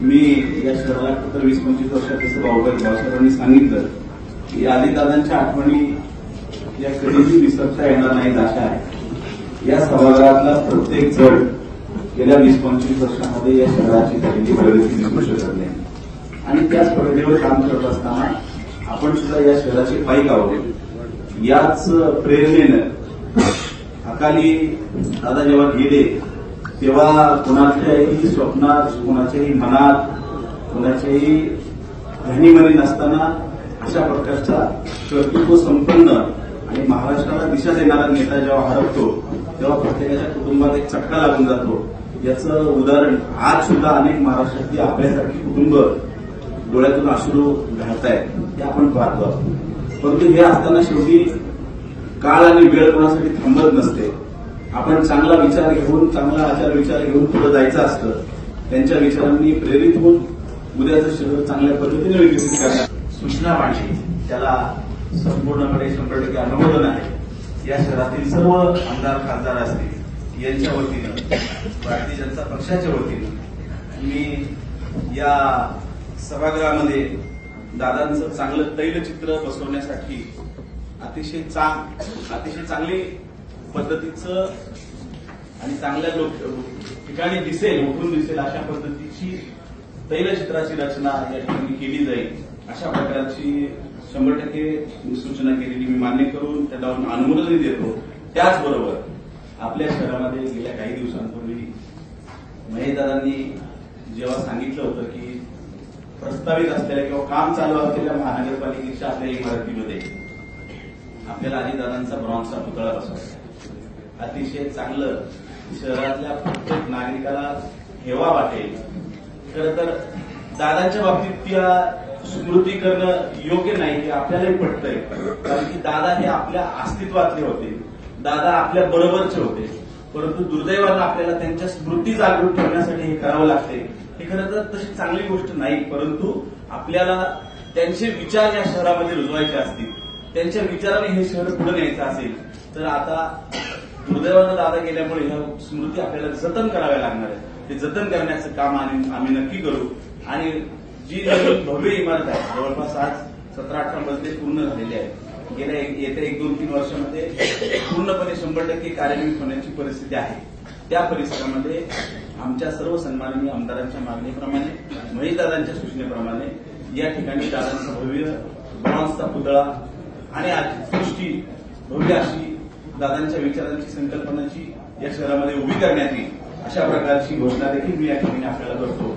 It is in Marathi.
मी या शहराला फक्त 20-25 वर्षात जसं भाऊसाहेबांनी सांगितलं की आदिदादांच्या आठवणी या कधीही विसरता येणार नाहीत अशा आहे. या सभागृहातला प्रत्येक जण गेल्या 20-25 वर्षांमध्ये या शहराची झालेली प्रगती दिसू शकत नाही आणि त्याच प्रगतीवर काम करत असताना आपण सुद्धा या शहराचे पाईक आहोत. याच प्रेरणेनं अकाली दादा जेव्हा गेले तेव्हा कोणाच्याही स्वप्नात, कोणाच्याही मनात, कोणाच्याही ध्यानीमनी नसताना अशा प्रकारचा कर्तृत्व संपन्न आणि महाराष्ट्राला दिशा देणारा नेता जेव्हा हरपतो तेव्हा प्रत्येकाच्या कुटुंबात एक चटका लागून जातो. याचं उदाहरण आज सुद्धा अनेक महाराष्ट्रातली आपल्यासारखी कुटुंब डोळ्यातून अश्रू घालतायत ते आपण पाहतो. परंतु हे असताना शेवटी काळ आणि वेळ कोणासाठी थांबत नसते. आपण चांगला विचार घेऊन, चांगला आचार विचार घेऊन पुढे जायचं असतं. त्यांच्या विचारांनी प्रेरित होऊन उद्याचं शहर चांगल्या पद्धतीने विकसित करण्यात सूचना मांडली. त्याला संपूर्णपणे 100% अनुमोदन आहे. या शहरातील सर्व आमदार खासदार असतील यांच्या वतीनं, भारतीय जनता पक्षाच्या वतीनं मी या सभागृहामध्ये दादांचं चांगलं तैलचित्र बसवण्यासाठी अतिशय चांगली पद्धतीचं आणि चांगल्या ठिकाणी दिसेल, उठून दिसेल अशा पद्धतीची तैलचित्राची रचना या ठिकाणी केली जाईल अशा प्रकारची 100% सूचना केलेली मी मान्य करून त्याला अनुमोदन देतो. त्याचबरोबर आपल्या शहरामध्ये गेल्या काही दिवसांपूर्वी महेशदादांनी जेव्हा सांगितलं होतं की प्रस्तावित असलेल्या किंवा काम चालू असलेल्या महानगरपालिकेच्या आपल्या इमारतीमध्ये आपल्याला अजितदादांचा ब्रॉन्झचा पुतळा बसवायचा. अतिशय चांगलं, शहरातल्या प्रत्येक नागरिकाला हेवा वाटेल. खरं तर दादांच्या बाबतीत त्या स्मृती करणं योग्य नाही हे आपल्यालाही पटतंय, कारण की दादा हे आपल्या अस्तित्वातले होते, दादा आपल्या बरोबरचे होते. परंतु दुर्दैवानं आपल्याला त्यांच्या स्मृती जागृत ठेवण्यासाठी हे करावं लागते. हे खरं तर तशी चांगली गोष्ट नाही, परंतु आपल्याला त्यांचे विचार या शहरामध्ये रुजवायचे असतील, त्यांच्या विचाराने हे शहर पुढे न्यायचं असेल तर आता दुर्दैवानं दादा गेल्यामुळे ह्या स्मृती आपल्याला जतन कराव्या लागणार आहे. ते जतन करण्याचं काम आम्ही नक्की करू. आणि जी नवीन भव्य इमारत आहे, जवळपास आज 17-18 मजले पूर्ण झालेले आहेत. गेल्या येत्या 1-2-3 वर्षामध्ये पूर्णपणे 100% कार्यान्वित होण्याची परिस्थिती आहे. त्या परिसरामध्ये आमच्या सर्व सन्माननीय आमदारांच्या मागणीप्रमाणे, महेशदादांच्या सूचनेप्रमाणे या ठिकाणी दादांचा भव्य ब्रॉन्झचा पुतळा आणि सृष्टी भव्य अशी दादांच्या विचारांची, संकल्पनाची या शहरामध्ये उभी करण्यात येईल अशा प्रकारची घोषणा देखील मी या ठिकाणी आपल्याला करतो.